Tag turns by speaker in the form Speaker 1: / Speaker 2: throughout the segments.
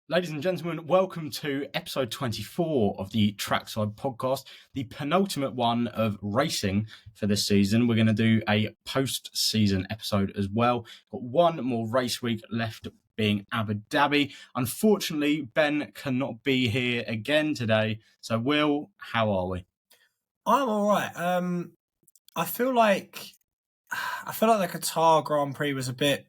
Speaker 1: Ladies and gentlemen, welcome to episode 24 of the Trackside podcast, the penultimate one of racing for this season. We're going to do a post-season episode as well. Got one more race week left, being Abu Dhabi. Unfortunately, Ben cannot be here again today. So, Will, how are we?
Speaker 2: I'm all right. I feel like the Qatar Grand Prix was a bit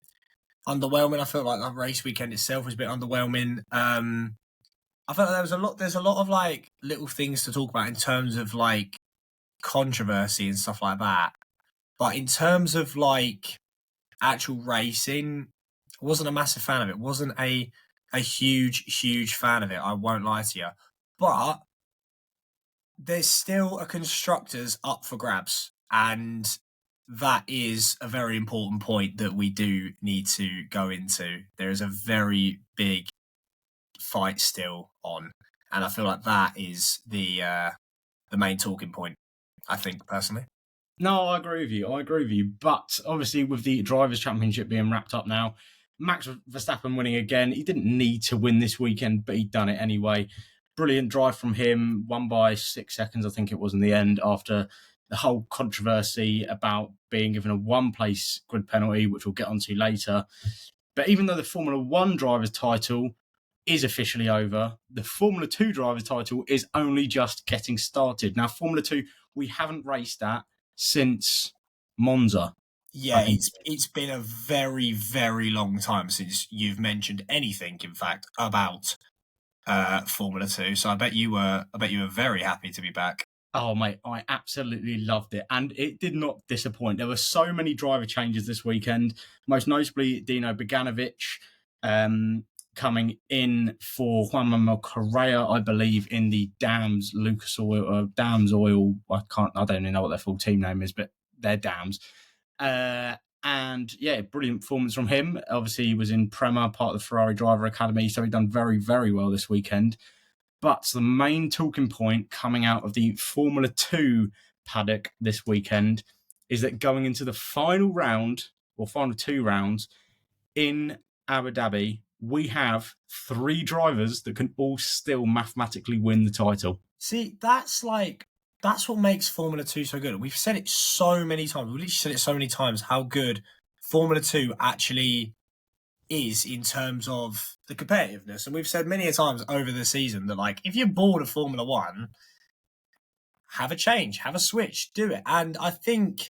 Speaker 2: underwhelming. I felt like the race weekend itself was a bit underwhelming. I felt like there's a lot of like little things to talk about in terms of like controversy and stuff like that. But in terms of like actual racing, I wasn't a massive fan of it. Wasn't a huge fan of it. I won't lie to you. But there's still a Constructors up for grabs, and that is a very important point that we do need to go into. There is a very big fight still on, and I feel like that is the main talking point, I think, personally.
Speaker 1: No, I agree with you. But obviously, with the Drivers' Championship being wrapped up now, Max Verstappen winning again. He didn't need to win this weekend, but he'd done it anyway. Brilliant drive from him, won by 6 seconds, I think it was in the end, after the whole controversy about being given a one-place grid penalty, which we'll get onto later. But even though the Formula 1 driver's title is officially over, the Formula 2 driver's title is only just getting started. Now, Formula 2, we haven't raced at since Monza.
Speaker 2: Yeah, it's been a very, very long time since you've mentioned anything, in fact, about Formula 2. So I bet you were very happy to be back.
Speaker 1: Oh, mate, I absolutely loved it. And it did not disappoint. There were so many driver changes this weekend, most notably Dino Beganovic coming in for Juan Manuel Correa, I believe, in the Dams Dams Oil. I don't even know what their full team name is, but they're Dams. And yeah, brilliant performance from him. Obviously, he was in Prema, part of the Ferrari Driver Academy, so he done very, very well this weekend. But the main talking point coming out of the Formula 2 paddock this weekend is that going into the final round, or final 2 rounds, in Abu Dhabi, we have 3 drivers that can all still mathematically win the title.
Speaker 2: See, that's what makes Formula 2 so good. We've said it so many times. We've literally said it so many times how good Formula 2 actually is in terms of the competitiveness. And we've said many a times over the season that, like, if you're bored of Formula 1, have a change, have a switch, do it. And I think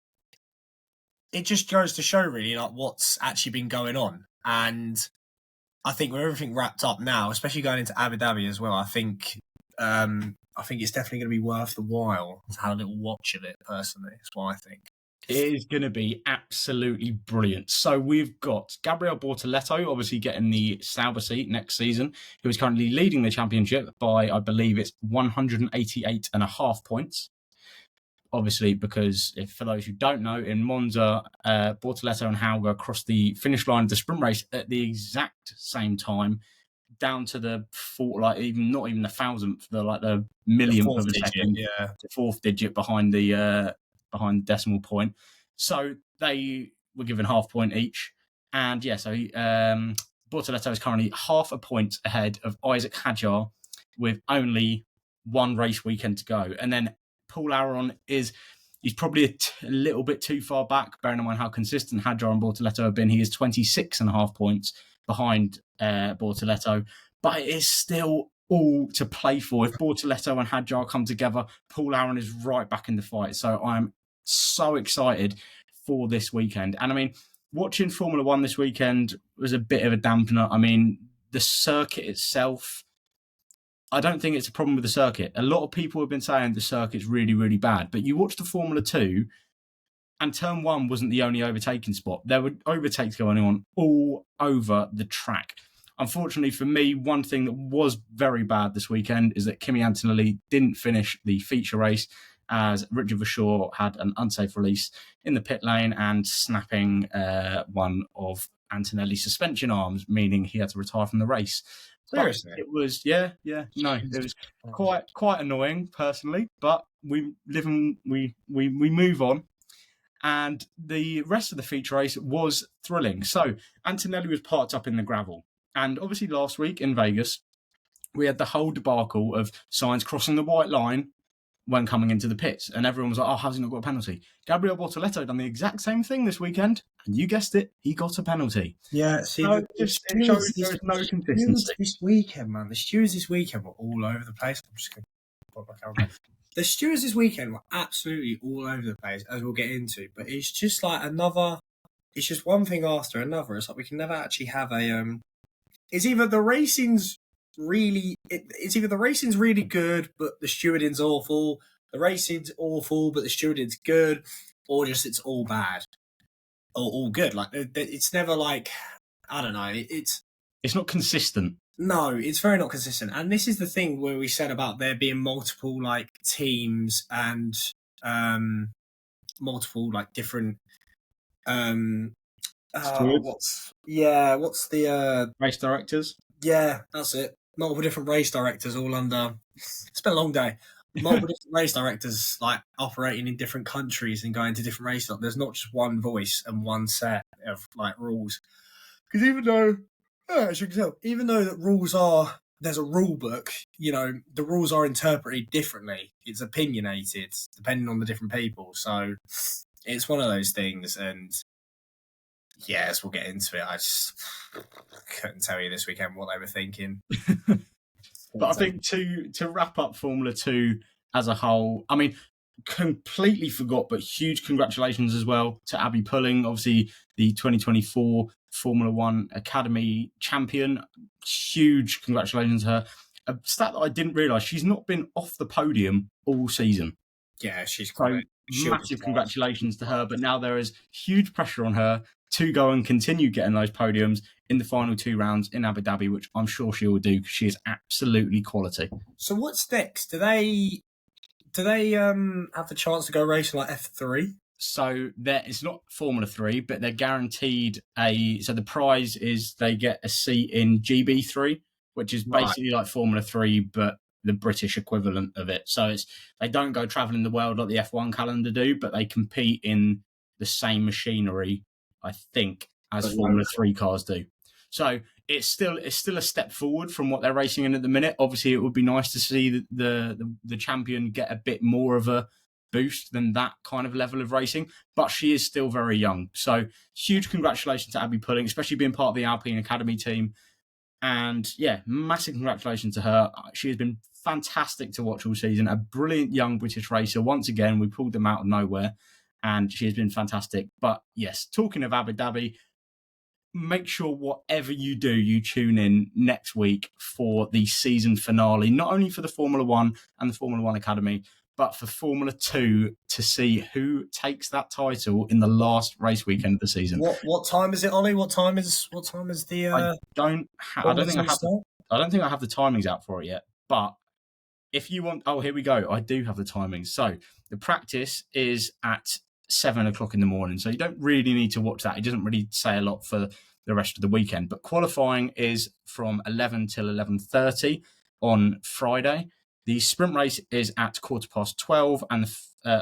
Speaker 2: it just goes to show, really, like, what's actually been going on. And I think with everything wrapped up now, especially going into Abu Dhabi as well, I think it's definitely going to be worth the while to have a little watch of it, personally. That's what I think.
Speaker 1: It is going to be absolutely brilliant. So we've got Gabriel Bortoleto, obviously getting the Sauber seat next season, who is currently leading the championship by, I believe it's 188.5 points. Obviously, because for those who don't know, in Monza, Bortoleto and Hauger crossed the finish line of the sprint race at the exact same time, down to the not even the thousandth, the millionth of a second, the fourth digit behind the decimal point. So they were given half point each. And so Bortoleto is currently half a point ahead of Isaac Hadjar with only one race weekend to go. And then Paul Aron he's probably a little bit too far back, bearing in mind how consistent Hadjar and Bortoleto have been. He is 26.5 points behind Bortoleto, but it is still all to play for. If Bortoleto and Hadjar come together, Paul Aron is right back in the fight. So I'm so excited for this weekend. And I mean, watching Formula 1 this weekend was a bit of a dampener. I mean, the circuit itself, I don't think it's a problem with the circuit. A lot of people have been saying the circuit's really, really bad. But you watch the Formula 2, and turn 1 wasn't the only overtaking spot. There were overtakes going on all over the track. Unfortunately for me, one thing that was very bad this weekend is that Kimi Antonelli didn't finish the feature race, as Richard Verschoor had an unsafe release in the pit lane and snapping one of Antonelli's suspension arms, meaning he had to retire from the race.
Speaker 2: Seriously?
Speaker 1: But it was, it was quite annoying personally, but we live and we move on. And the rest of the feature race was thrilling. So Antonelli was parked up in the gravel. And obviously last week in Vegas, we had the whole debacle of Sainz crossing the white line when coming into the pits. And everyone was like, oh, how's he not got a penalty? Gabriel Bortoleto done the exact same thing this weekend. And you guessed it, he got a penalty.
Speaker 2: Yeah, see,
Speaker 1: So it shows there is no consistency.
Speaker 2: This weekend, man, the stewards this weekend were all over the place. I'm just going to put my camera. The stewards this weekend were absolutely all over the place, as we'll get into. But it's just like it's just one thing after another. It's like we can never actually have a. It's either the racing's really good, but the stewarding's awful. The racing's awful, but the stewarding's good, or just it's all bad. All good. Like it's never like, I don't know. It's
Speaker 1: not consistent.
Speaker 2: No, it's very not consistent. And this is the thing where we said about there being multiple like teams and multiple like different what's the
Speaker 1: race directors?
Speaker 2: Yeah, that's it. Multiple different race directors all under. It's been a long day. Multiple different race directors like operating in different countries and going to different races. There's not just one voice and one set of like rules. Because even though, as you can tell, even though there's a rule book, the rules are interpreted differently. It's opinionated depending on the different people. So it's one of those things. And yes, we'll get into it. I just couldn't tell you this weekend what they were thinking.
Speaker 1: But I think to wrap up Formula 2 as a whole, I mean, completely forgot, but huge congratulations as well to Abby Pulling, obviously the 2024 Formula 1 Academy champion. Huge congratulations to her. A stat that I didn't realise, she's not been off the podium all season.
Speaker 2: Yeah, she's
Speaker 1: great. So massive congratulations to her, but now there is huge pressure on her to go and continue getting those podiums in the final 2 rounds in Abu Dhabi, which I'm sure she will do because she is absolutely quality.
Speaker 2: So what's next? Do they have the chance to go racing like F3?
Speaker 1: So it's not Formula 3, but they're guaranteed so the prize is they get a seat in GB3, which is basically like Formula 3, but the British equivalent of it. So they don't go travelling the world like the F1 calendar do, but they compete in the same machinery, I think, as Formula 3 cars do. So it's still a step forward from what they're racing in at the minute. Obviously, it would be nice to see the champion get a bit more of a boost than that kind of level of racing, but she is still very young. So huge congratulations to Abby Pulling, especially being part of the Alpine Academy team. And yeah, massive congratulations to her. She has been fantastic to watch all season. A brilliant young British racer. Once again, we pulled them out of nowhere and she has been fantastic. But yes, talking of Abu Dhabi, make sure whatever you do, you tune in next week for the season finale, not only for the Formula 1 and the Formula 1 Academy, but for Formula 2 to see who takes that title in the last race weekend of the season.
Speaker 2: What time is it, Ollie? What time is the?
Speaker 1: I don't think I have the timings out for it yet. But if you want, here we go. I do have the timings. So the practice is at 7:00 in the morning. So you don't really need to watch that. It doesn't really say a lot for the rest of the weekend. But qualifying is from 11 till 11:30 on Friday. The sprint race is at 12:15 and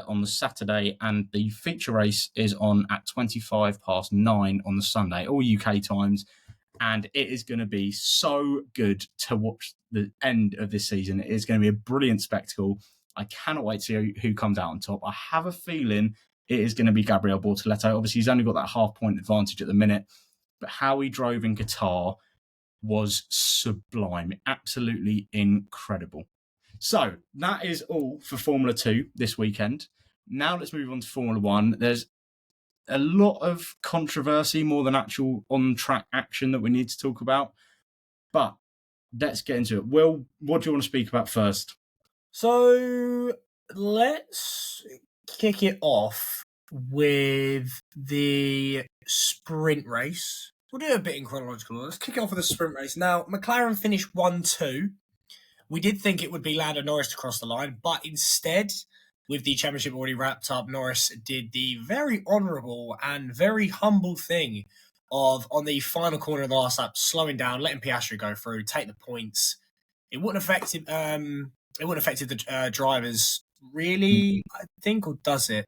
Speaker 1: on the Saturday, and the feature race is on at 9:25 on the Sunday, all UK times. And it is going to be so good to watch the end of this season. It is going to be a brilliant spectacle. I cannot wait to see who comes out on top. I have a feeling it is going to be Gabriel Bortoleto. Obviously, he's only got that half-point advantage at the minute, but how he drove in Qatar was sublime, absolutely incredible. So that is all for Formula 2 this weekend. Now let's move on to Formula 1. There's a lot of controversy, more than actual on-track action that we need to talk about. But let's get into it. Will, what do you want to speak about first?
Speaker 2: So let's kick it off with the sprint race. We'll do a bit in chronological order. Let's kick it off with the sprint race. Now, McLaren finished 1-2. We did think it would be Lando Norris to cross the line, but instead, with the championship already wrapped up, Norris did the very honourable and very humble thing of, on the final corner of the last lap, slowing down, letting Piastri go through, take the points. It wouldn't affect the drivers, really, I think, or does it?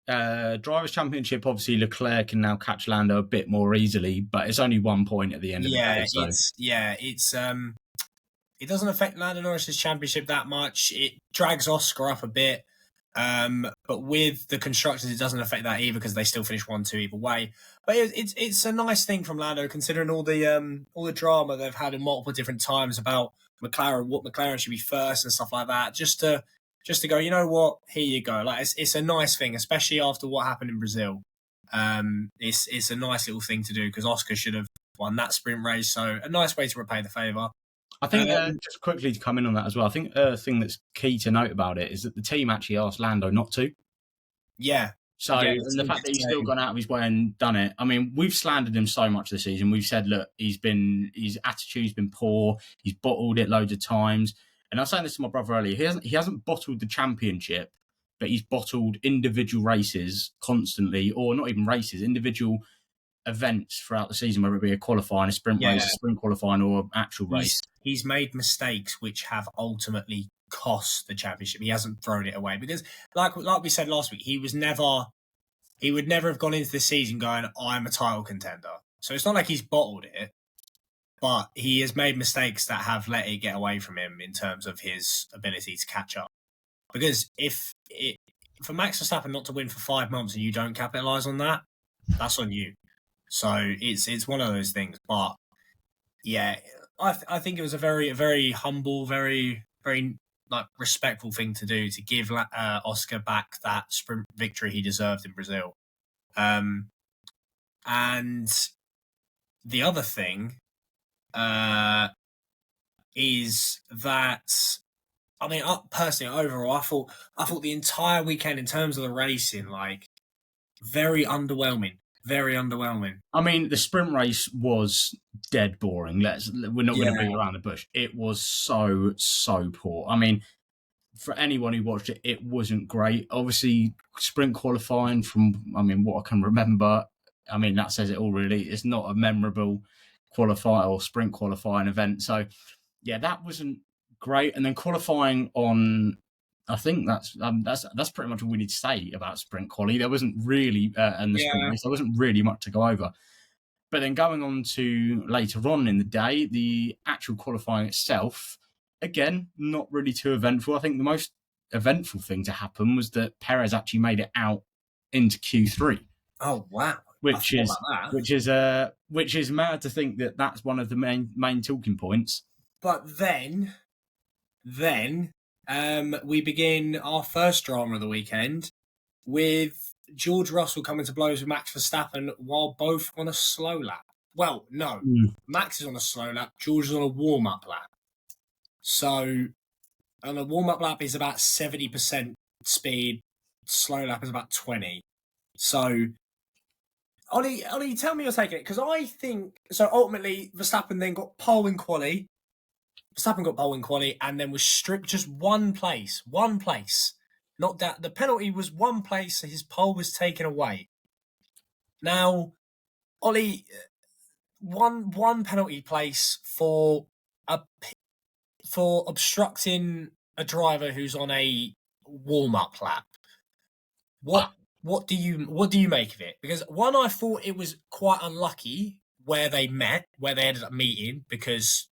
Speaker 1: Drivers' Championship, obviously Leclerc can now catch Lando a bit more easily, but it's only 1 point at the end of the day. So.
Speaker 2: It doesn't affect Lando Norris's championship that much. It drags Oscar up a bit. But with the constructors, it doesn't affect that either because they still finish 1-2 either way. But it's a nice thing from Lando considering all the drama they've had in multiple different times about McLaren, what McLaren should be first and stuff like that. Just to go, you know what? Here you go. Like it's a nice thing, especially after what happened in Brazil. It's a nice little thing to do because Oscar should have won that sprint race. So a nice way to repay the favour.
Speaker 1: I think just quickly to come in on that as well, I think a thing that's key to note about it is that the team actually asked Lando not to.
Speaker 2: Yeah.
Speaker 1: So and the fact that he's still gone out of his way and done it. I mean, we've slandered him so much this season. We've said, look, his attitude's been poor. He's bottled it loads of times. And I was saying this to my brother earlier. He hasn't bottled the championship, but he's bottled individual races constantly, or not even races, individual events throughout the season, whether it be a qualifying, a sprint race, a sprint qualifying, or an actual race.
Speaker 2: He's made mistakes which have ultimately cost the championship. He hasn't thrown it away because, like we said last week, he would never have gone into the season going, "I'm a title contender." So it's not like he's bottled it, but he has made mistakes that have let it get away from him in terms of his ability to catch up. Because for Max Verstappen not to win for 5 months and you don't capitalise on that, that's on you. So it's one of those things. But yeah, I think it was a very humble, very like respectful thing to do to give Oscar back that sprint victory he deserved in Brazil. And the other thing is that, I mean, personally, overall, I thought the entire weekend in terms of the racing, like, very underwhelming. Very underwhelming.
Speaker 1: I mean, the sprint race was dead boring. We're not going to beat around the bush. It was so poor. I mean, for anyone who watched it, it wasn't great. Obviously, sprint qualifying what I can remember, I mean, that says it all really. It's not a memorable sprint qualifying event. So, yeah, that wasn't great. And then qualifying on, I think that's pretty much all we need to say about sprint quali. There wasn't really, and the sprint race, there wasn't really much to go over. But then going on to later on in the day, the actual qualifying itself, again, not really too eventful. I think the most eventful thing to happen was that Perez actually made it out into Q3.
Speaker 2: Oh wow!
Speaker 1: Which is mad to think that that's one of the main talking points.
Speaker 2: But then. We begin our first drama of the weekend with George Russell coming to blows with Max Verstappen while both on a slow lap. Well, no. Max is on a slow lap. George is on a warm-up lap. So, on a warm-up lap is about 70% speed. Slow lap is about 20. So, Ollie, tell me your take on it. Because I think... So, ultimately, Verstappen then got pole in quali. Verstappen got pole in quali and then was stripped just one place. Not that the penalty was one place, so his pole was taken away. Now, Ollie, one penalty place for obstructing a driver who's on a warm-up lap. What do you make of it? Because one, I thought it was quite unlucky where they ended up meeting because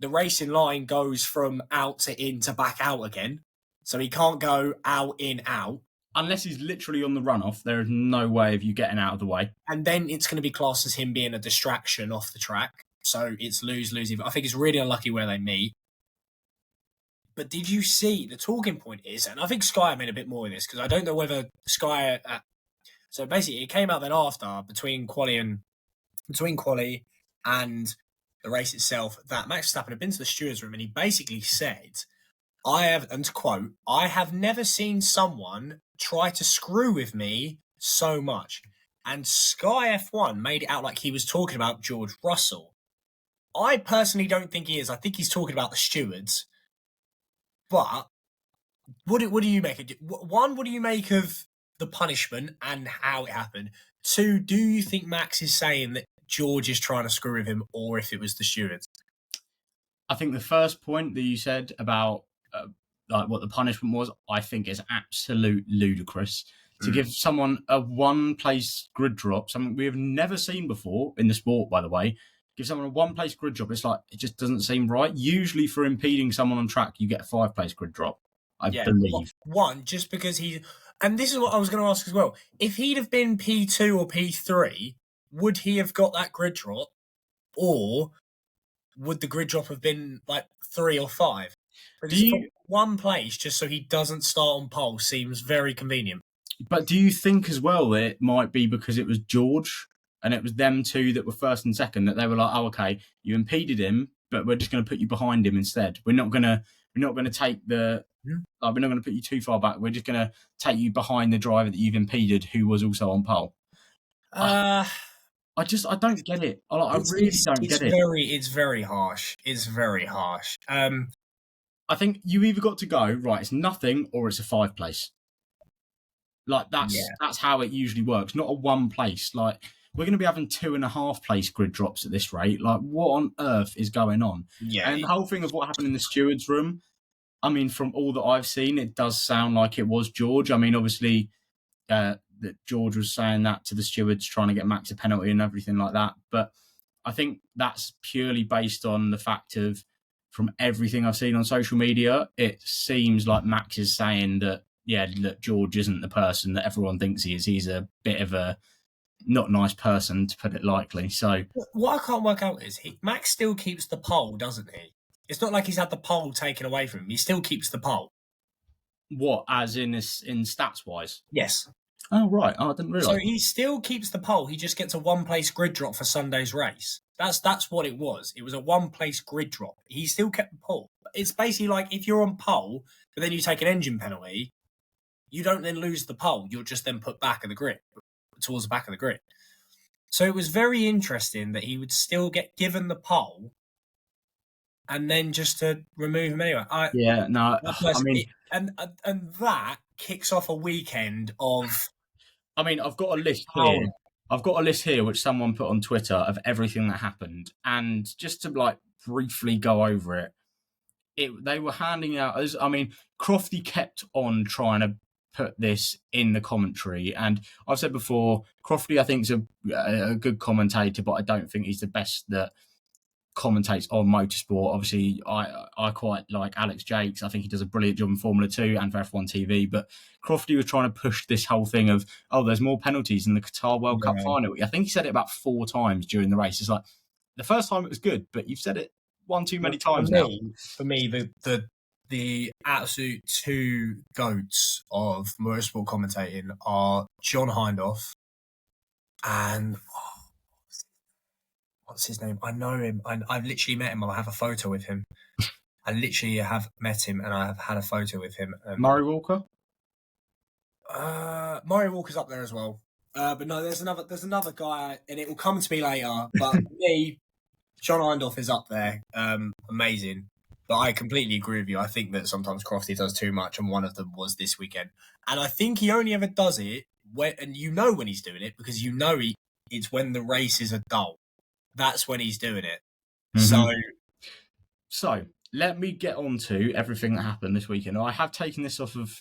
Speaker 2: the racing line goes from out to in to back out again. So he can't go out, in, out.
Speaker 1: Unless he's literally on the runoff, there is no way of you getting out of the way.
Speaker 2: And then it's going to be classed as him being a distraction off the track. So it's lose-lose. I think it's really unlucky where they meet. But did you see, the talking point is, and I think Sky made a bit more of this, because I don't know whether Sky... so basically, it came out then after, between quali and the race itself, that Max Verstappen had been to the stewards room and he basically said, and to quote, "I have never seen someone try to screw with me so much." And Sky F1 made it out like he was talking about George Russell. I personally don't think he is. I think he's talking about the stewards. But what do you make of it? One, what do you make of the punishment and how it happened? Two, do you think Max is saying that George is trying to screw with him, or if it was the stewards?
Speaker 1: I think the first point that you said about like what the punishment was, I think is absolute ludicrous to give someone a one-place grid drop, something we have never seen before in the sport, by the way. Give someone a one-place grid drop. It's like, it just doesn't seem right. Usually for impeding someone on track, you get a 5-place grid drop, I believe.
Speaker 2: One, just because and this is what I was going to ask as well. If he'd have been P2 or P3, would he have got that grid drop? Or would the grid drop have been like 3 or 5? One place just so he doesn't start on pole seems very convenient.
Speaker 1: But do you think as well that it might be because it was George and it was them two that were first and second, that they were like, oh, okay, you impeded him, but we're just going to put you behind him instead. We're not going to take we're not going to put you too far back. We're just going to take you behind the driver that you've impeded, who was also on pole. I don't get it. I really don't get it.
Speaker 2: It's very harsh. It's very harsh.
Speaker 1: I think you either got to go, right, it's nothing or it's a 5-place. Like, that's how it usually works, not a 1-place. Like, we're going to be having 2.5-place grid drops at this rate. Like, what on earth is going on?
Speaker 2: Yeah.
Speaker 1: And the whole thing of what happened in the steward's room, I mean, from all that I've seen, it does sound like it was George. I mean, obviously, that George was saying that to the stewards, trying to get Max a penalty and everything like that. But I think that's purely based on the fact of, from everything I've seen on social media, it seems like Max is saying that, yeah, look, George isn't the person that everyone thinks he is. He's a bit of a not nice person, to put it lightly. So
Speaker 2: what I can't work out is Max still keeps the pole, doesn't he? It's not like he's had the pole taken away from him. He still keeps the pole.
Speaker 1: What, as in stats-wise?
Speaker 2: Yes.
Speaker 1: Oh, right. Oh, I didn't realise.
Speaker 2: So he still keeps the pole. He just gets a 1-place grid drop for Sunday's race. That's what it was. It was a 1-place grid drop. He still kept the pole. It's basically like if you're on pole, but then you take an engine penalty, you don't then lose the pole. You're just then put back of the grid, towards the back of the grid. So it was very interesting that he would still get given the pole and then just to remove him anyway.
Speaker 1: I mean...
Speaker 2: And that kicks off a weekend of...
Speaker 1: I mean, I've got a list here. I've got a list here which someone put on Twitter of everything that happened. And just to, like, briefly go over it, they were handing out... I mean, Crofty kept on trying to put this in the commentary. And I've said before, Crofty, I think, is a good commentator, but I don't think he's the best that commentates on motorsport. Obviously, I quite like Alex Jakes. I think he does a brilliant job in Formula 2 and for F1 TV. But Crofty was trying to push this whole thing of, there's more penalties in the Qatar World Cup final. I think he said it about 4 times during the race. It's like, the first time it was good, but you've said it one too many times now.
Speaker 2: For me, the absolute 2 goats of motorsport commentating are John Hindhaugh and... what's his name? I know him. I've literally met him. I have a photo with him. I literally have met him and I have had a photo with him.
Speaker 1: Murray Walker?
Speaker 2: Murray Walker's up there as well. But no, there's another guy, and it will come to me later. But me, John Hindhaugh is up there. Amazing. But I completely agree with you. I think that sometimes Crofty does too much, and one of them was this weekend. And I think he only ever does it when he's doing it, because it's when the races are dull. That's when he's doing it.
Speaker 1: Mm-hmm. So let me get on to everything that happened this weekend. I have taken this off of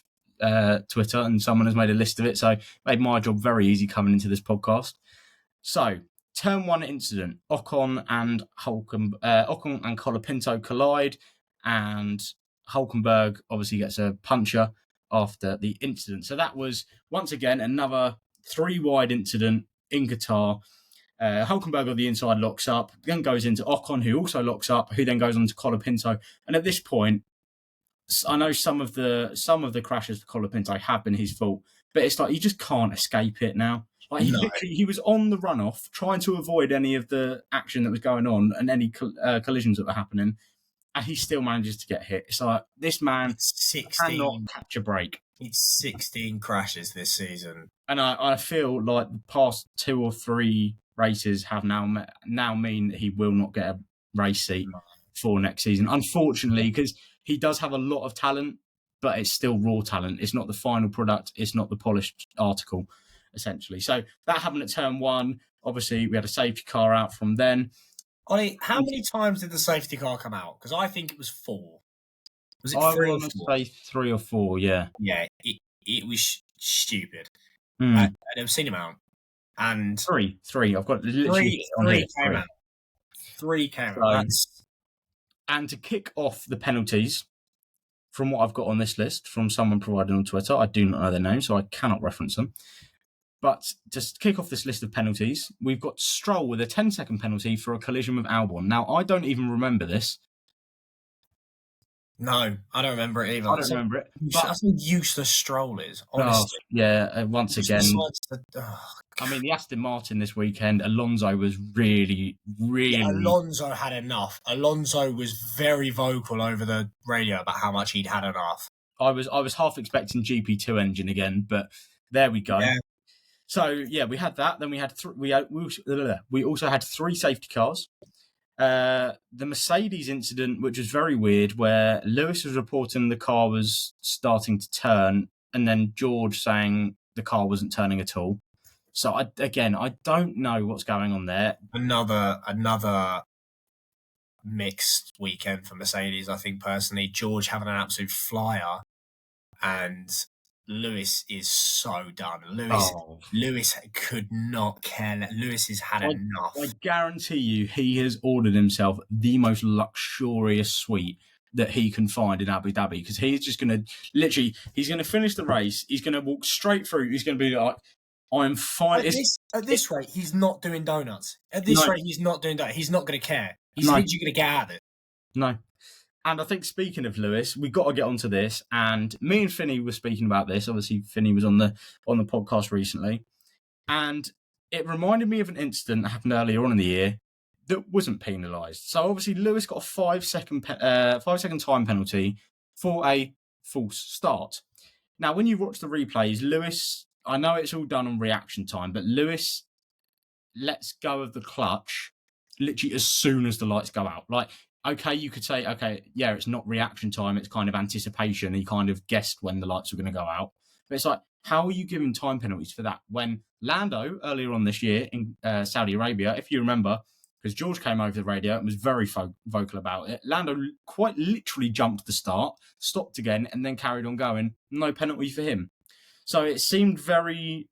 Speaker 1: Twitter, and someone has made a list of it, so made my job very easy coming into this podcast. So, turn 1 incident: Ocon and Colapinto collide, and Hulkenberg obviously gets a puncture after the incident. So that was once again another 3-wide incident in Qatar. Hulkenberg on the inside locks up, then goes into Ocon, who also locks up, who then goes on to Colapinto. And at this point, I know some of the crashes for Colapinto have been his fault, but it's like you just can't escape it now. Like he was on the runoff, trying to avoid any of the action that was going on and any collisions that were happening, and he still manages to get hit. It's like, this man cannot catch a break.
Speaker 2: It's 16 crashes this season.
Speaker 1: And I feel like the past 2 or 3 races have now mean that he will not get a race seat for next season, unfortunately, because he does have a lot of talent, but it's still raw talent. It's not the final product. It's not the polished article, essentially. So that happened at turn 1. Obviously, we had a safety car out from then.
Speaker 2: Ollie, how many times did the safety car come out? Because I think it was 4. Was it 3 or 4?
Speaker 1: I want to say 3 or 4, yeah.
Speaker 2: Yeah, it was stupid.
Speaker 1: Mm.
Speaker 2: an obscene amount. And
Speaker 1: Three. I've got literally on here.
Speaker 2: three came out. Three came out.
Speaker 1: So, and to kick off the penalties, from what I've got on this list from someone provided on Twitter, I do not know their name, so I cannot reference them. But just kick off this list of penalties, we've got Stroll with a 10-second penalty for a collision with Albon. Now, I don't even remember this.
Speaker 2: No, I don't remember it either.
Speaker 1: I don't remember it. But
Speaker 2: that's how useless Stroll is, honestly.
Speaker 1: Once again. I mean, the Aston Martin this weekend, Alonso was really. Yeah,
Speaker 2: Alonso had enough. Alonso was very vocal over the radio about how much he'd had enough.
Speaker 1: I was half expecting GP2 engine again, but there we go. Yeah. So yeah, we had that. Then we had we also had 3 safety cars. The Mercedes incident, which was very weird, where Lewis was reporting the car was starting to turn, and then George saying the car wasn't turning at all. So I don't know what's going on there.
Speaker 2: Another mixed weekend for Mercedes, I think personally. George having an absolute flyer, and Lewis is so done. Lewis could not care. Lewis has had enough.
Speaker 1: I guarantee you, he has ordered himself the most luxurious suite that he can find in Abu Dhabi, because he's just going to he's going to finish the race. He's going to walk straight through. He's going to be like, I'm fine.
Speaker 2: At this rate, he's not doing donuts. At this rate, he's not doing donuts. He's not going to care. He's literally going to get out of it.
Speaker 1: No. And I think, speaking of Lewis, we've got to get onto this. And me and Finney were speaking about this. Obviously, Finney was on the podcast recently. And it reminded me of an incident that happened earlier on in the year that wasn't penalised. So obviously, Lewis got a 5-second time penalty for a false start. Now, when you watch the replays, Lewis, I know it's all done on reaction time, but Lewis lets go of the clutch literally as soon as the lights go out. Like, okay, you could say, okay, yeah, it's not reaction time, it's kind of anticipation. He kind of guessed when the lights were going to go out. But it's like, how are you giving time penalties for that? When Lando, earlier on this year in Saudi Arabia, if you remember, because George came over the radio and was very vocal about it, Lando quite literally jumped the start, stopped again, and then carried on going. No penalty for him. So it seemed very,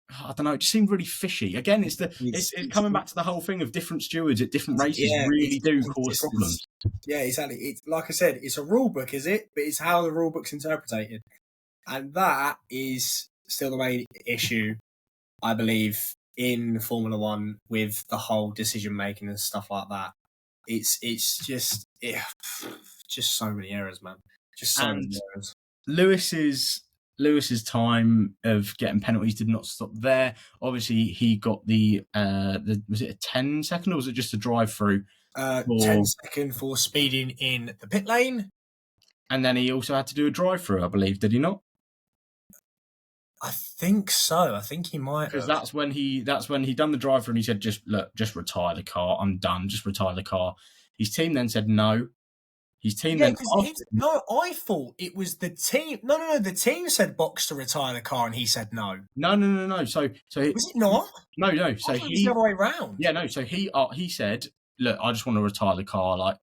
Speaker 1: I don't know, it just seemed really fishy. Again, it's coming back to the whole thing of different stewards at different races really do cause problems.
Speaker 2: Yeah, exactly. It's like I said, it's a rule book, is it? But it's how the rule book's interpreted. And that is still the main issue, I believe, in Formula One with the whole decision making and stuff like that. It's just so many errors, man. Just so many errors.
Speaker 1: Lewis's time of getting penalties did not stop there. Obviously, he got the was it a 10-second or was it just a drive-through?
Speaker 2: 10-second for speeding in the pit lane.
Speaker 1: And then he also had to do a drive-through, I believe, did he not?
Speaker 2: I think so. I think he might.
Speaker 1: Because that's when he done the drive-through and he said, just retire the car. I'm done. Just retire the car. His team then said no. His team then...
Speaker 2: No, I thought it was the team. No. The team said box to retire the car and he said no.
Speaker 1: No. So
Speaker 2: was it not?
Speaker 1: No. So
Speaker 2: I thought it was the other way around.
Speaker 1: Yeah, no. So he said, look, I just want to retire the car. Like,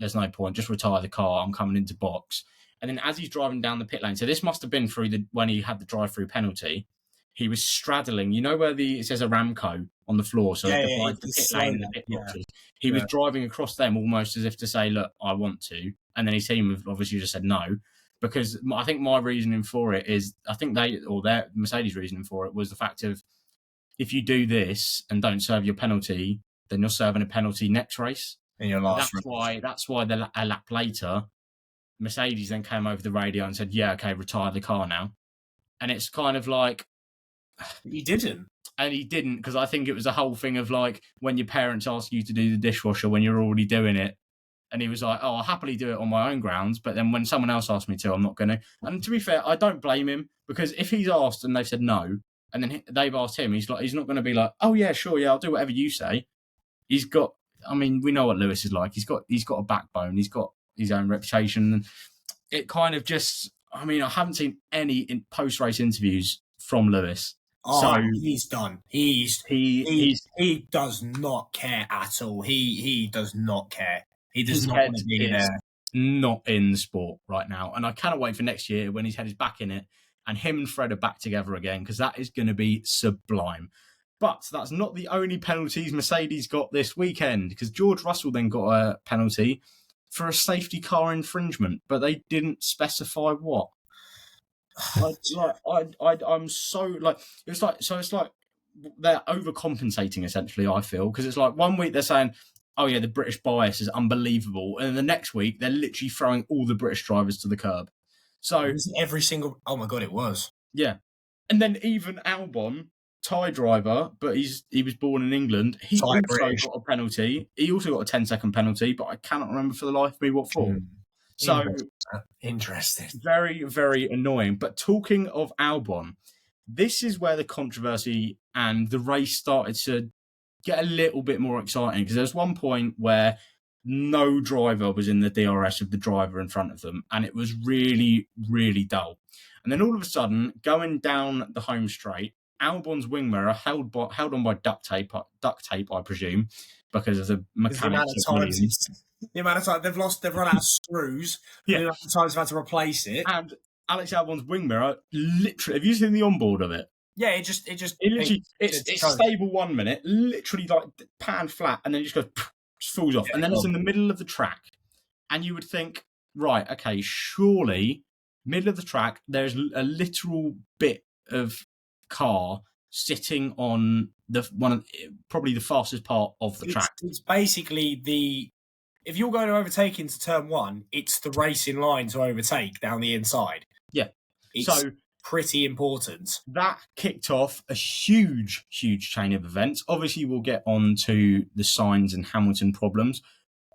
Speaker 1: there's no point. Just retire the car. I'm coming into box. And then as he's driving down the pit lane, so this must have been through when he had the drive-through penalty, he was straddling, you know where it says Aramco on the floor, so it divides the pit lane and the pit boxes. He was driving across them almost as if to say, look, I want to. And then his team obviously just said no, because I think my reasoning for it is, I think their Mercedes reasoning for it was the fact of, if you do this and don't serve your penalty, then you're serving a penalty next race.
Speaker 2: In your last race.
Speaker 1: That's why a lap later, Mercedes then came over the radio and said, yeah, okay, retire the car now. And it's kind of like...
Speaker 2: He didn't.
Speaker 1: And he didn't, because I think it was a whole thing of like, when your parents ask you to do the dishwasher when you're already doing it. And he was like, oh, I'll happily do it on my own grounds, but then when someone else asks me to, I'm not going to. And to be fair, I don't blame him, because if he's asked and they've said no, and then they've asked him, he's not going to be like, oh yeah, sure, yeah, I'll do whatever you say. We know what Lewis is like. He's got a backbone. He's got his own reputation. It kind of just, I haven't seen any post-race interviews from Lewis.
Speaker 2: Oh, so he's done. He does not care at all. He does not care. He does not want to be there.
Speaker 1: Not in the sport right now. And I cannot wait for next year when his head is back in it. and him and Fred are back together again, because that is going to be sublime. But that's not the only penalties Mercedes got this weekend, because George Russell then got a penalty for a safety car infringement, but they didn't specify what. I'm so like, it's like they're overcompensating essentially, I feel, because it's like 1 week they're saying, oh yeah, the British bias is unbelievable, and then the next week they're literally throwing all the British drivers to the curb. So
Speaker 2: every single, oh my god, it was.
Speaker 1: Yeah. And then even Albon, Thai driver, but he was born in England, he also got a penalty. He also got a 10-second penalty, but I cannot remember for the life of me what for. So
Speaker 2: interesting.
Speaker 1: Very, very annoying. But talking of Albon, this is where the controversy and the race started to get a little bit more exciting, because there's one point where no driver was in the DRS of the driver in front of them, and it was really, really dull. And then all of a sudden, going down the home straight, Albon's wing mirror held on by duct tape, I presume, because of the mechanics of millions.
Speaker 2: The amount of time they've run out of screws. The amount of times they've had to replace it.
Speaker 1: And Alex Albon's wing mirror, literally, have you seen the onboard of it?
Speaker 2: Yeah,
Speaker 1: it's stable 1 minute, literally like pan flat, and then just goes, just falls off, and then it's in the middle of the track, and you would think, right, okay, surely middle of the track, there's a literal bit of car sitting on probably the fastest part of the track.
Speaker 2: It's basically if you're going to overtake into turn 1, it's the racing line to overtake down the inside.
Speaker 1: Yeah,
Speaker 2: it's pretty important.
Speaker 1: That kicked off a huge, huge chain of events. Obviously, we'll get on to the Sainz and Hamilton problems,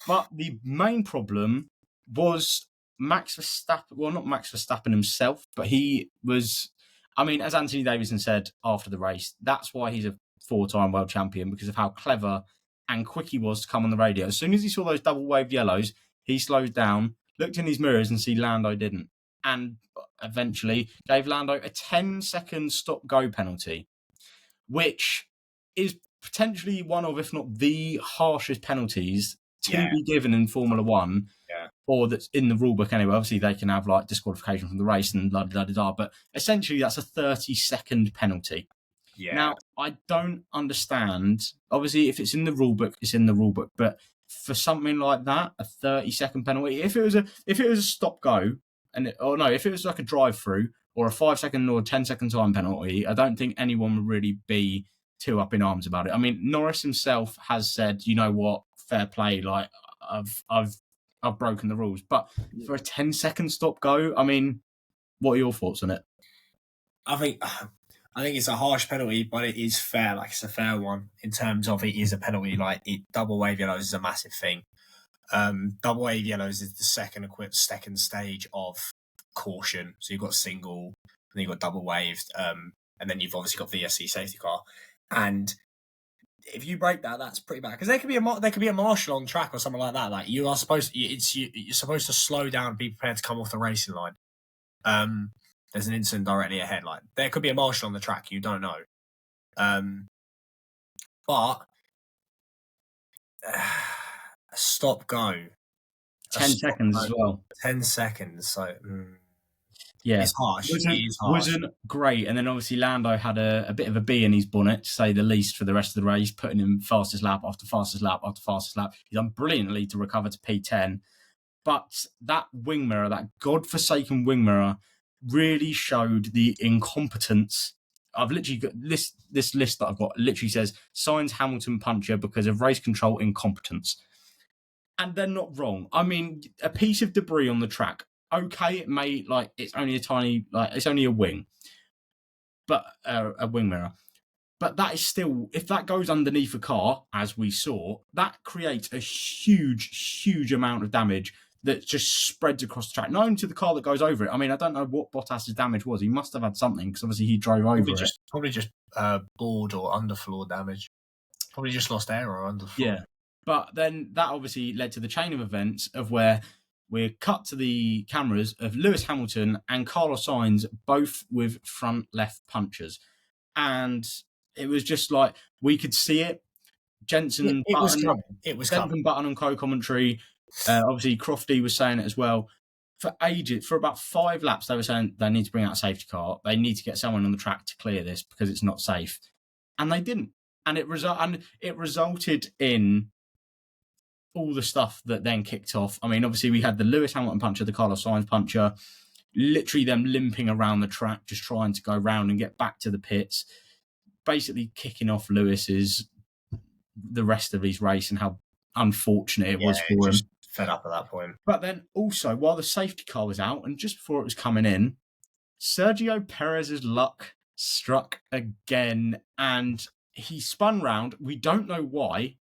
Speaker 1: but the main problem was Max Verstappen. Well, not Max Verstappen himself, but he was. I mean, as Anthony Davidson said after the race, that's why he's a 4-time world champion, because of how clever and quick he was to come on the radio. As soon as he saw those double wave yellows, he slowed down, looked in his mirrors, and see Lando didn't, and eventually gave Lando a 10-second stop-go penalty, which is potentially one of, if not the harshest penalties to be given in Formula One, or that's in the rulebook anyway. Obviously, they can have like disqualification from the race and la-da-da-da-da, but essentially that's a 30-second penalty. Yeah. Now, I don't understand. Obviously, if it's in the rulebook, it's in the rulebook. But for something like that, a 30-second penalty, if it was a stop-go, if it was like a drive-through or a 5-second or 10-second time penalty, I don't think anyone would really be too up in arms about it. I mean, Norris himself has said, you know what, fair play, like I've broken the rules. But for a 10-second stop-go, I mean, what are your thoughts on it?
Speaker 2: I think it's a harsh penalty, but it is fair. Like, it's a fair one in terms of it is a penalty. Like, double wave yellows is a massive thing. Double wave yellows is the second stage of caution. So you've got single, and then you've got double waved, and then you've obviously got VSC safety car. And if you break that, that's pretty bad, because there could be a marshal on track or something like that. Like, you're supposed to slow down and be prepared to come off the racing line. There's an incident directly ahead. Like, there could be a marshal on the track. You don't know. But a stop go.
Speaker 1: 10 seconds as well.
Speaker 2: 10 seconds. So,
Speaker 1: yeah.
Speaker 2: It's harsh. It is harsh.
Speaker 1: Wasn't great. And then obviously Lando had a bit of a bee in his bonnet, to say the least, for the rest of the race, putting him fastest lap after fastest lap after fastest lap. He's done brilliantly to recover to P10. But that wing mirror, that godforsaken wing mirror, really showed the incompetence. I've literally got this list that I've got literally says Sainz Hamilton puncher because of race control incompetence. And they're not wrong. I mean, a piece of debris on the track, okay, it may, like, it's only a tiny, like, it's only a wing, but a wing mirror. But that is still, if that goes underneath a car, as we saw, that creates a huge, huge amount of damage that just spreads across the track, not only to the car that goes over it. I mean, I don't know what Bottas's damage was. He must have had something, because obviously he drove over it.
Speaker 2: Probably just board or underfloor damage. Probably just lost air or underfloor.
Speaker 1: Yeah. But then that obviously led to the chain of events of where we're cut to the cameras of Lewis Hamilton and Carlos Sainz, both with front left punches. And it was just like, we could see it. Jensen and Button on co-commentary. Obviously, Crofty was saying it as well. for ages, for about 5 laps, they were saying they need to bring out a safety car. They need to get someone on the track to clear this because it's not safe, and they didn't. And it resulted in all the stuff that then kicked off. I mean, obviously we had the Lewis Hamilton puncher, the Carlos Sainz puncher, literally them limping around the track, just trying to go round and get back to the pits, basically kicking off the rest of his race and how unfortunate it was for him.
Speaker 2: Fed up at that point.
Speaker 1: But then also, while the safety car was out and just before it was coming in, Sergio Perez's luck struck again and he spun round. We don't know why.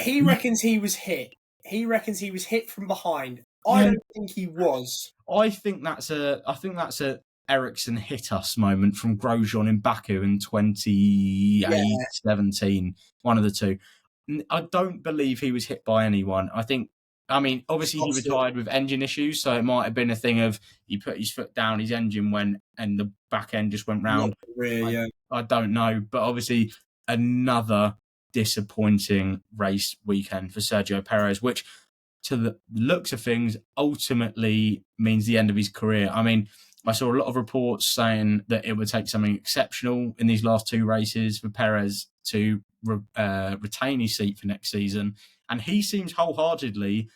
Speaker 2: He reckons he was hit. He reckons he was hit from behind. I don't think he was.
Speaker 1: I think that's a Ericsson hit us moment from Grosjean in Baku in 2017. One of the two. I don't believe he was hit by anyone. Obviously he retired with engine issues, so it might have been a thing of he put his foot down, his engine went, and the back end just went round. I don't know, but obviously another disappointing race weekend for Sergio Perez, which to the looks of things ultimately means the end of his career. I mean, I saw a lot of reports saying that it would take something exceptional in these last 2 races for Perez to retain his seat for next season. And he seems wholeheartedly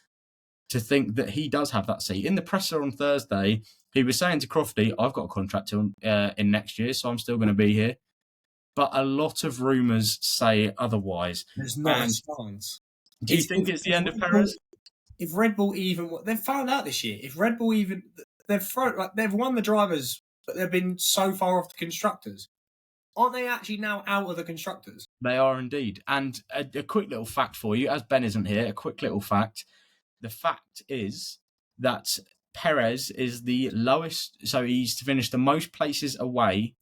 Speaker 1: to think that he does have that seat. In the presser on Thursday, he was saying to Crofty, I've got a contract in next year, so I'm still going to be here. But a lot of rumours say otherwise.
Speaker 2: There's not a chance.
Speaker 1: Do you think it's the end of Perez?
Speaker 2: If Red Bull they've found out this year, if Red Bull they've won the drivers, but they've been so far off the constructors. Aren't they actually now out of the constructors?
Speaker 1: They are indeed. And a quick little fact for you, as Ben isn't here, a quick little fact. The fact is that Perez is the lowest, so he's to finish the most places away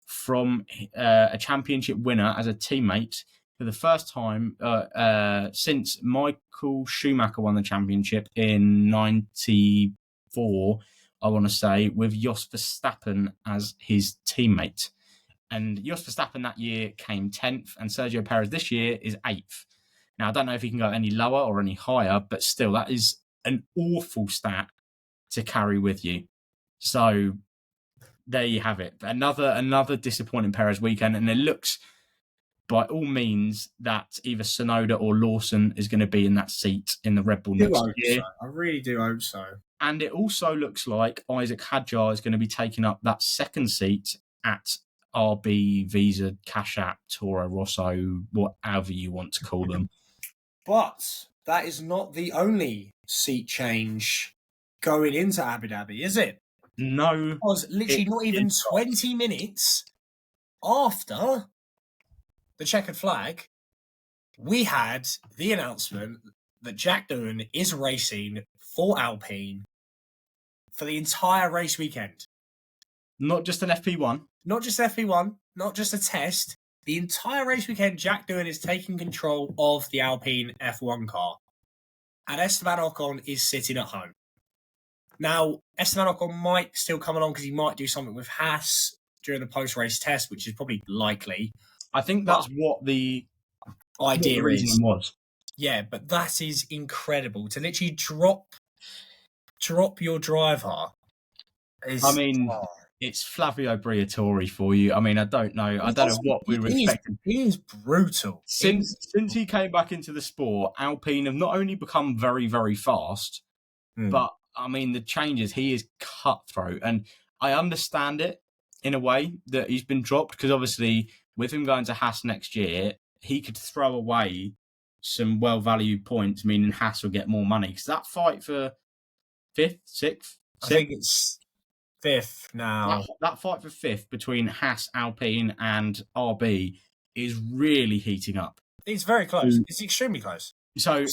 Speaker 1: from a championship winner as a teammate for the first time since Michael Schumacher won the championship in 94, I want to say, with Jos Verstappen as his teammate. And Jos Verstappen that year came 10th, and Sergio Perez this year is 8th. Now, I don't know if he can go any lower or any higher, but still, that is an awful stat to carry with you. So there you have it. Another disappointing Perez weekend, and it looks, by all means, that either Tsunoda or Lawson is going to be in that seat in the Red Bull next year.
Speaker 2: So. I really do hope so.
Speaker 1: And it also looks like Isaac Hadjar is going to be taking up that second seat at RB, Visa, Cash App, Toro Rosso, whatever you want to call them.
Speaker 2: But that is not the only seat change going into Abu Dhabi, is it?
Speaker 1: No.
Speaker 2: Because literally not even 20 minutes after the checkered flag, we had the announcement that Jack Doohan is racing for Alpine for the entire race weekend.
Speaker 1: Not just an FP1.
Speaker 2: Not just FP1, not just a test. The entire race weekend, Jack Doohan is taking control of the Alpine F1 car. And Esteban Ocon is sitting at home. Now, Esteban Ocon might still come along because he might do something with Haas during the post-race test, which is probably likely.
Speaker 1: I think that's what the
Speaker 2: idea
Speaker 1: was.
Speaker 2: Yeah, but that is incredible. To literally drop your driver is...
Speaker 1: It's Flavio Briatore for you. I mean, I don't know. I don't know what we were expecting.
Speaker 2: He is brutal.
Speaker 1: Since he came back into the sport, Alpine have not only become very, very fast, but, I mean, the changes, he is cutthroat. And I understand it in a way that he's been dropped because, obviously, with him going to Haas next year, he could throw away some well-valued points, meaning Haas will get more money. Because that fight for 5th, 6th?
Speaker 2: I think it's 5th now.
Speaker 1: That fight for 5th between Haas, Alpine and RB is really heating up.
Speaker 2: It's very close. It's extremely close.
Speaker 1: So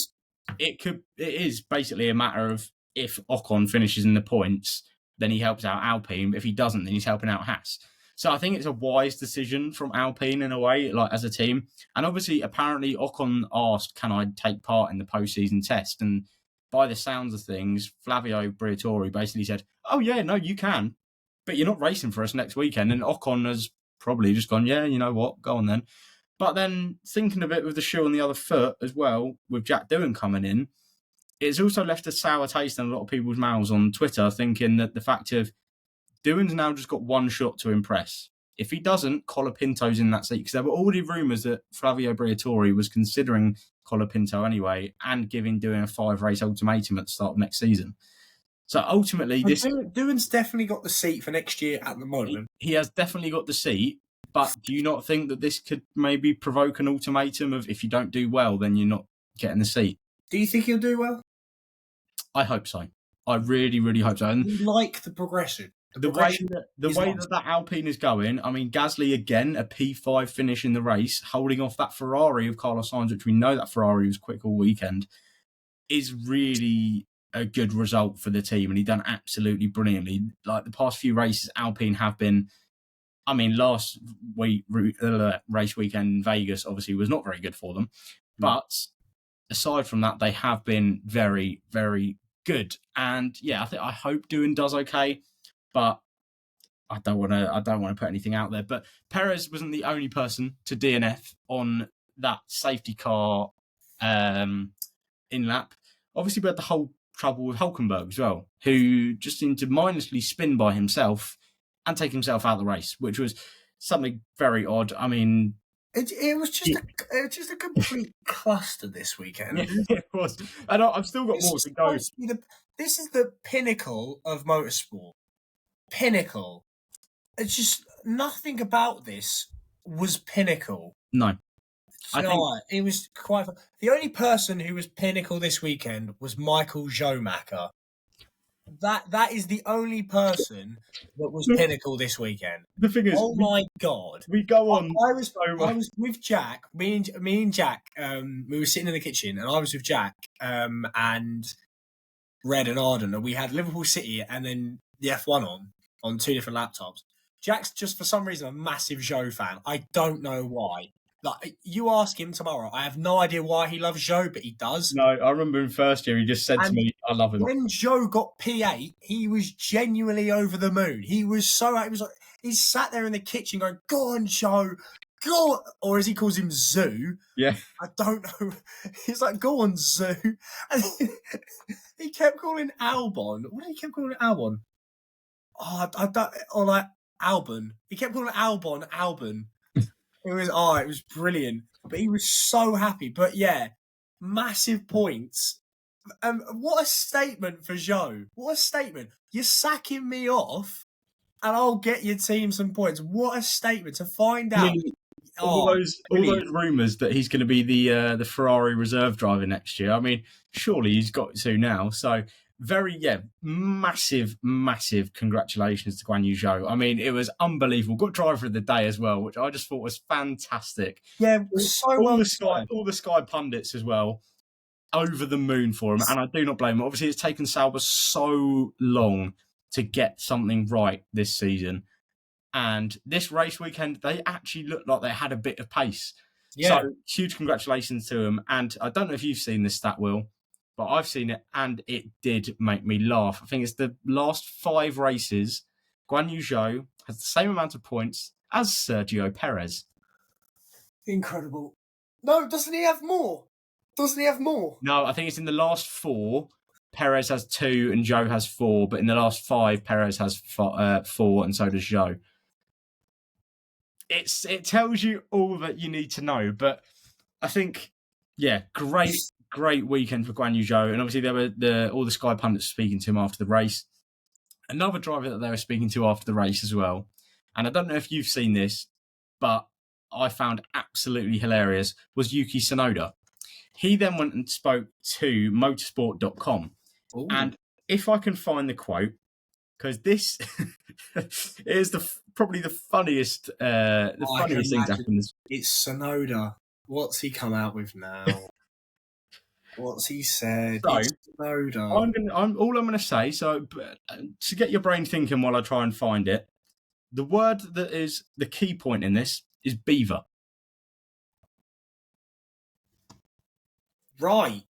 Speaker 1: it is basically a matter of if Ocon finishes in the points, then he helps out Alpine. If he doesn't, then he's helping out Haas. So I think it's a wise decision from Alpine in a way, like as a team. And obviously, apparently, Ocon asked, can I take part in the postseason test? And by the sounds of things, Flavio Briatore basically said, oh, yeah, no, you can, but you're not racing for us next weekend. And Ocon has probably just gone, yeah, you know what, go on then. But then thinking of it with the shoe on the other foot as well, with Jack Doohan coming in, it's also left a sour taste in a lot of people's mouths on Twitter, thinking that the fact of Doohan's now just got one shot to impress. If he doesn't, Colapinto's in that seat, because there were already rumours that Flavio Briatore was considering Colapinto anyway and giving Doohan a 5-race ultimatum at the start of next season. So ultimately,
Speaker 2: Doohan's definitely got the seat for next year at the moment.
Speaker 1: He has definitely got the seat, but do you not think that this could maybe provoke an ultimatum of if you don't do well, then you're not getting the seat?
Speaker 2: Do you think he'll do well?
Speaker 1: I hope so. I really, really hope so. And
Speaker 2: you like the progression.
Speaker 1: The way that Alpine is going, I mean, Gasly again, a P5 finish in the race, holding off that Ferrari of Carlos Sainz, which we know that Ferrari was quick all weekend, is really a good result for the team. And he done absolutely brilliantly. Like the past few races, Alpine have been, I mean, last week, race weekend in Vegas obviously was not very good for them. But aside from that, they have been very, very good. And yeah, I hope Doohan does okay. But I don't want to put anything out there. But Perez wasn't the only person to DNF on that safety car in lap. Obviously, we had the whole trouble with Hulkenberg as well, who just seemed to mindlessly spin by himself and take himself out of the race, which was something very odd. I mean,
Speaker 2: it was just a complete cluster this weekend.
Speaker 1: Yeah, it was, and I've still got more to go.
Speaker 2: This is the pinnacle of motorsport. Pinnacle. It's just nothing about this was pinnacle.
Speaker 1: No.
Speaker 2: It was quite fun. The only person who was pinnacle this weekend was Michael Schumacher. That is the only person that was pinnacle this weekend.
Speaker 1: The thing is,
Speaker 2: oh my god,
Speaker 1: we go on.
Speaker 2: I was with Jack. Me and Jack. We were sitting in the kitchen, and I was with Jack. And Red and Arden, and we had Liverpool City, and then the F1 on two different laptops. Jack's just for some reason a massive Zhou fan. I don't know why. Like, you ask him tomorrow. I have no idea why he loves Zhou, but he does.
Speaker 1: No, I remember in first year he just said to me, "I love him."
Speaker 2: When Zhou got P8, he was genuinely over the moon. He was so happy. He sat there in the kitchen going, "Go on, Zhou, go on," or as he calls him, Zoo.
Speaker 1: Yeah,
Speaker 2: I don't know. He's like, "Go on, Zoo," and he kept calling Albon. What did he keep calling Albon? Oh, I don't. Or like Albon. He kept calling Albon. It was brilliant. But he was so happy. But yeah, massive points. What a statement for Zhou. What a statement. You're sacking me off and I'll get your team some points. What a statement to find out.
Speaker 1: All those rumours that he's going to be the Ferrari reserve driver next year. I mean, surely he's got to now. So massive congratulations to Guan Yu Zhou. I mean, it was unbelievable. Got driver of the day as well, which I just thought was fantastic.
Speaker 2: Yeah, all
Speaker 1: the Sky pundits as well, over the moon for him, and I do not blame him. Obviously, it's taken Sauber so long to get something right this season, and this race weekend they actually looked like they had a bit of pace. Yeah. So huge congratulations to him. And I don't know if you've seen this stat, Will, but I've seen it, and it did make me laugh. I think it's the last 5 races, Guan Yu Zhou has the same amount of points as Sergio Perez.
Speaker 2: Incredible. No, doesn't he have more? No,
Speaker 1: I think it's in the last 4. Perez has 2 and Zhou has 4, but in the last 5, Perez has 4 and so does Zhou. It tells you all that you need to know, but I think, yeah, great weekend for Guan Yu Zhou, and obviously there were all the Sky pundits speaking to him after the race. Another driver that they were speaking to after the race as well, and I don't know if you've seen this, but I found absolutely hilarious, was Yuki Tsunoda. He then went and spoke to motorsport.com, and if I can find the quote, because this is probably the funniest funniest thing to happen.
Speaker 2: It's Tsunoda. What's he come out with now? What's he said?
Speaker 1: So,
Speaker 2: it's Sauber.
Speaker 1: All I'm going to say, so to get your brain thinking while I try and find it, the word that is the key point in this is beaver.
Speaker 2: Right.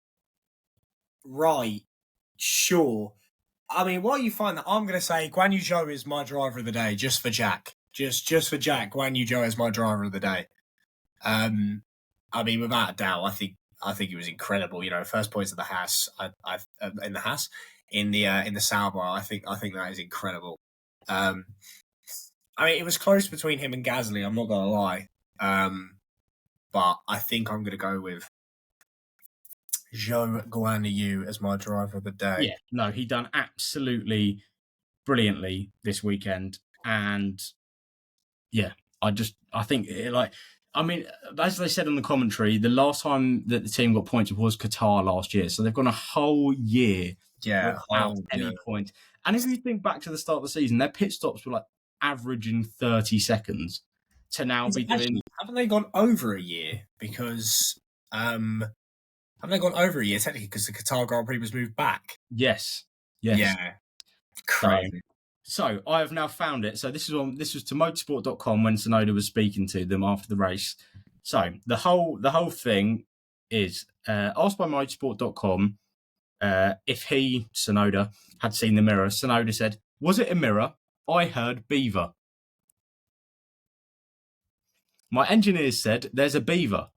Speaker 2: Sure. I mean, while you find that, I'm going to say Guan Yu Zhou is my driver of the day, just for Jack. Just for Jack, Guan Yu Zhou is my driver of the day. I mean, without a doubt, I think I think it was incredible. You know, first points of the Haas, in the Sauber. I think that is incredible. I mean, it was close between him and Gasly. I'm not gonna lie, but I think I'm gonna go with Zhou Guanyu as my driver of the day.
Speaker 1: Yeah, no, he done absolutely brilliantly this weekend, and yeah, I think I mean, as they said in the commentary, the last time that the team got points was Qatar last year, so they've gone a whole year without any points. And if you think back to the start of the season, their pit stops were like averaging 30 seconds to now be doing.
Speaker 2: Haven't they gone over a year? Because haven't they gone over a year technically because the Qatar Grand Prix was moved back?
Speaker 1: Yes.
Speaker 2: Yeah. Crazy.
Speaker 1: So I have now found it. So this was to motorsport.com when Tsunoda was speaking to them after the race. So the whole thing is asked by motorsport.com if he, Tsunoda, had seen the mirror. Tsunoda said, "Was it a mirror? I heard beaver." My engineers said, "There's a beaver."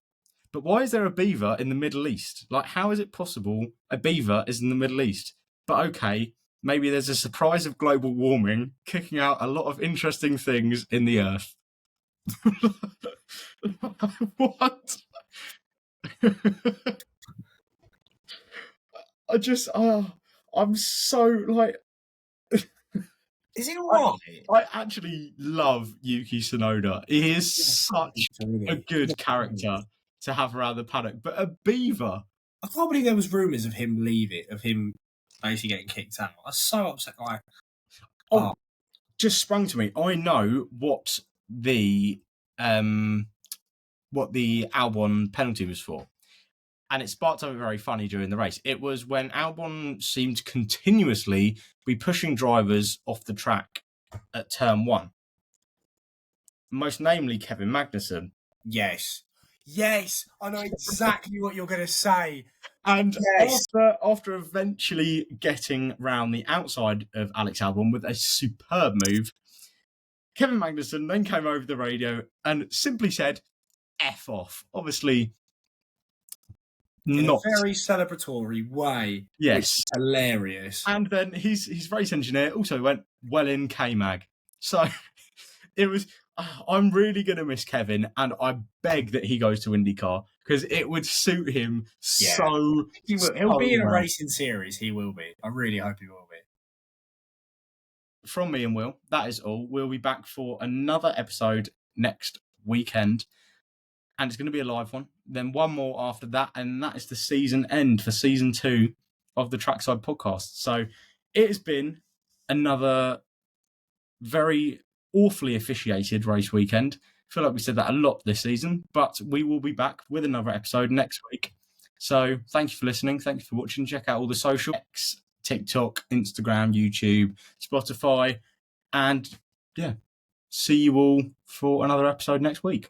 Speaker 1: But why is there a beaver in the Middle East? Like, how is it possible a beaver is in the Middle East? But okay, maybe there's a surprise of global warming kicking out a lot of interesting things in the earth. What? I'm so like.
Speaker 2: Is he right?
Speaker 1: I actually love Yuki Tsunoda. He is such a good character to have around the paddock. But a beaver.
Speaker 2: I can't believe there was rumours of him leaving, of him basically getting kicked out. I was so upset.
Speaker 1: Just sprung to me. I know what the Albon penalty was for. And it sparked something very funny during the race. It was when Albon seemed to continuously be pushing drivers off the track at turn 1. Most namely Kevin Magnussen.
Speaker 2: Yes, I know exactly what you're going to say.
Speaker 1: And after eventually getting round the outside of Alex Albon with a superb move, Kevin Magnussen then came over the radio and simply said, "F off." Obviously,
Speaker 2: in a very celebratory way.
Speaker 1: Yes.
Speaker 2: Hilarious.
Speaker 1: And then his race engineer also went, "Well in, K-Mag." So it was, I'm really going to miss Kevin, and I beg that he goes to IndyCar because it would suit him so.
Speaker 2: He'll be in a racing series. He will be. I really hope he will be.
Speaker 1: From me and Will, that is all. We'll be back for another episode next weekend, and it's going to be a live one. Then one more after that, and that is the season end for season 2 of the Trackside podcast. So it has been another very awfully officiated race weekend. I feel like we said that a lot this season, but we will be back with another episode next week. So thank you for listening. Thank you for watching. Check out all the social X, TikTok, Instagram, YouTube, Spotify, and see you all for another episode next week.